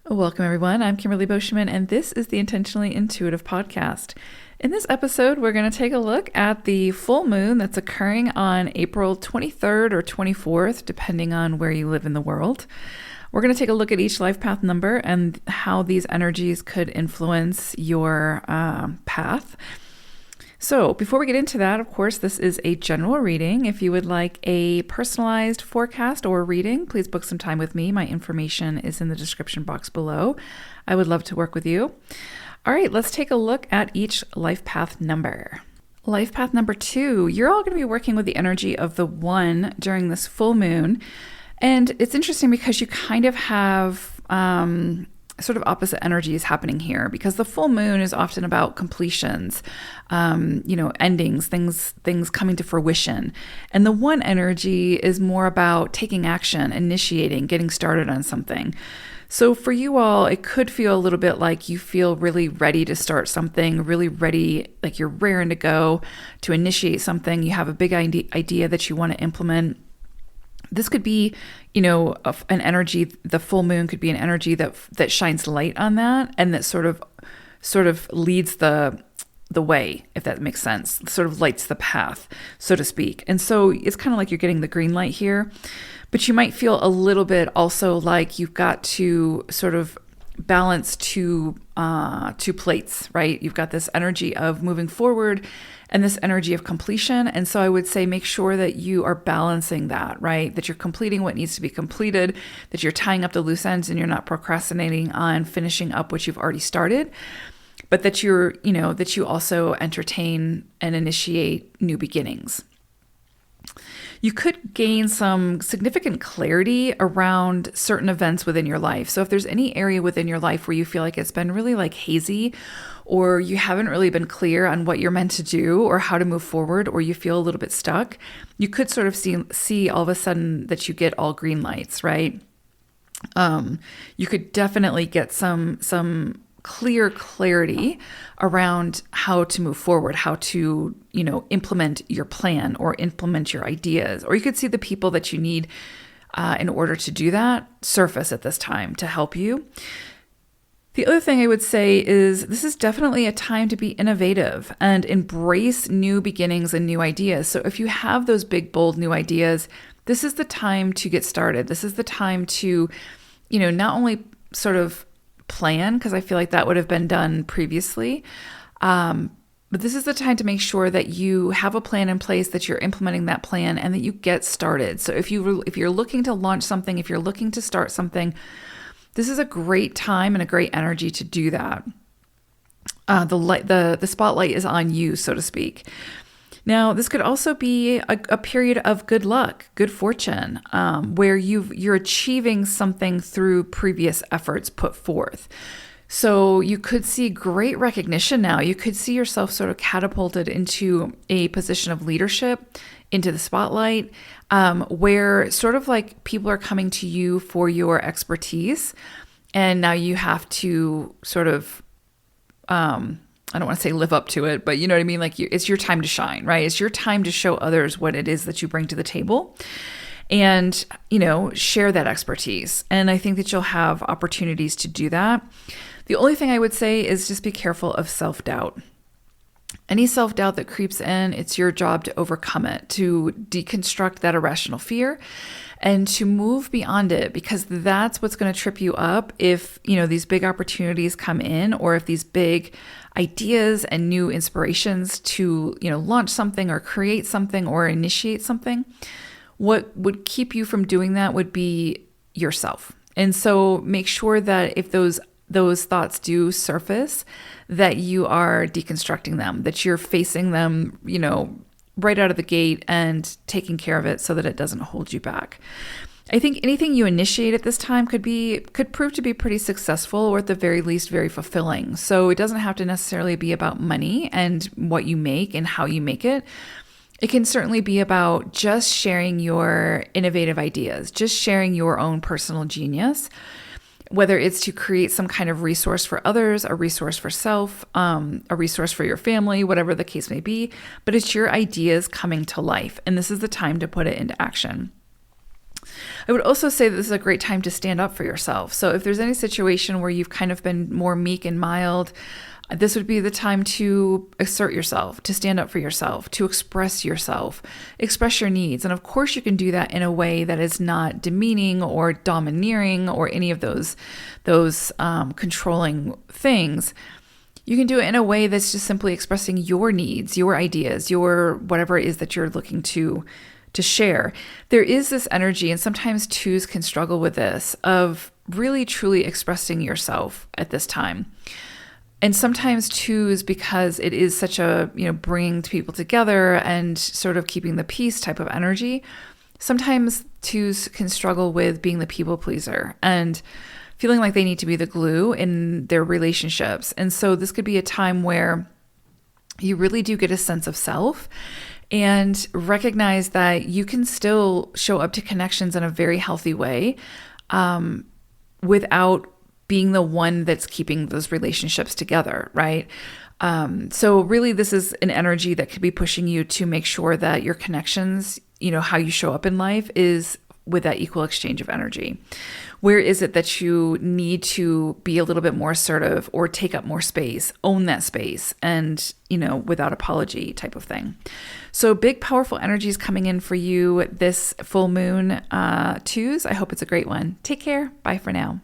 Welcome, everyone. I'm Kimberly Boschman, and this is the Intentionally Intuitive podcast. In this episode, we're going to take a look at the full moon that's occurring on April 23rd or 24th, depending on where you live in the world. We're going to take a look at each life path number and how these energies could influence your path. So before we get into that, of course, this is a general reading. If you would like a personalized forecast or reading, please book some time with me. My information is in the description box below. I would love to work with you. All right, let's take a look at each life path number. Life path number 2, you're all going to be working with the energy of the 1 during this full moon. And it's interesting because you kind of have sort of opposite energies happening here, because the full moon is often about completions, endings, things coming to fruition. And the 1 energy is more about taking action, initiating, getting started on something. So for you all, it could feel a little bit like you feel really ready to start something, really ready, like you're raring to go to initiate something. You have a big idea that you want to implement. This could be, an energy. The full moon could be an energy that shines light on that, and that sort of leads the way, if that makes sense. Sort of lights the path, so to speak. And so it's kind of like you're getting the green light here, but you might feel a little bit also like you've got to sort of balance two plates, right? You've got this energy of moving forward and this energy of completion. And so I would say make sure that you are balancing that, right? That you're completing what needs to be completed, that you're tying up the loose ends and you're not procrastinating on finishing up what you've already started, but that that you also entertain and initiate new beginnings. You could gain some significant clarity around certain events within your life. So if there's any area within your life where you feel like it's been really like hazy, or you haven't really been clear on what you're meant to do or how to move forward, or you feel a little bit stuck, you could sort of see all of a sudden that you get all green lights, right? You could definitely get some clarity around how to move forward, how to, implement your plan or implement your ideas. Or you could see the people that you need in order to do that surface at this time to help you. The other thing I would say is this is definitely a time to be innovative and embrace new beginnings and new ideas. So if you have those big, bold new ideas, this is the time to get started. This is the time to, not only sort of plan, because I feel like that would have been done previously, but this is the time to make sure that you have a plan in place, that you're implementing that plan, and that you get started. So if you're looking to launch something, if you're looking to start something, this is a great time and a great energy to do that. The spotlight is on you, so to speak. Now, this could also be a period of good luck, good fortune, where you're achieving something through previous efforts put forth. So you could see great recognition now. You could see yourself sort of catapulted into a position of leadership, into the spotlight, where sort of like people are coming to you for your expertise. And now you have to sort of, I don't want to say live up to it, but you know what I mean? Like it's your time to shine, right? It's your time to show others what it is that you bring to the table and, share that expertise. And I think that you'll have opportunities to do that. The only thing I would say is just be careful of self-doubt. Any self-doubt that creeps in, it's your job to overcome it, to deconstruct that irrational fear and to move beyond it, because that's what's going to trip you up if, these big opportunities come in, or if these big ideas and new inspirations to, launch something or create something or initiate something. What would keep you from doing that would be yourself. And so make sure that if those thoughts do surface, that you are deconstructing them, that you're facing them, right out of the gate and taking care of it so that it doesn't hold you back. I think anything you initiate at this time could prove to be pretty successful, or at the very least very fulfilling. So it doesn't have to necessarily be about money and what you make and how you make it. It can certainly be about just sharing your innovative ideas, just sharing your own personal genius, whether it's to create some kind of resource for others, a resource for self, a resource for your family, whatever the case may be. But it's your ideas coming to life, and this is the time to put it into action. I would also say that this is a great time to stand up for yourself. So if there's any situation where you've kind of been more meek and mild, this would be the time to assert yourself, to stand up for yourself, to express yourself, express your needs. And of course, you can do that in a way that is not demeaning or domineering or any of those controlling things. You can do it in a way that's just simply expressing your needs, your ideas, your whatever it is that you're looking to share. There is this energy, and sometimes twos can struggle with this, of really truly expressing yourself at this time. And sometimes twos, because it is such a, bringing people together and sort of keeping the peace type of energy, sometimes twos can struggle with being the people pleaser and feeling like they need to be the glue in their relationships. And so this could be a time where you really do get a sense of self and recognize that you can still show up to connections in a very healthy way, without being the one that's keeping those relationships together, right? So really this is an energy that could be pushing you to make sure that your connections, how you show up in life is with that equal exchange of energy. Where is it that you need to be a little bit more assertive or take up more space, own that space, and, without apology type of thing. So big, powerful energies coming in for you this full moon, twos. I hope it's a great one. Take care. Bye for now.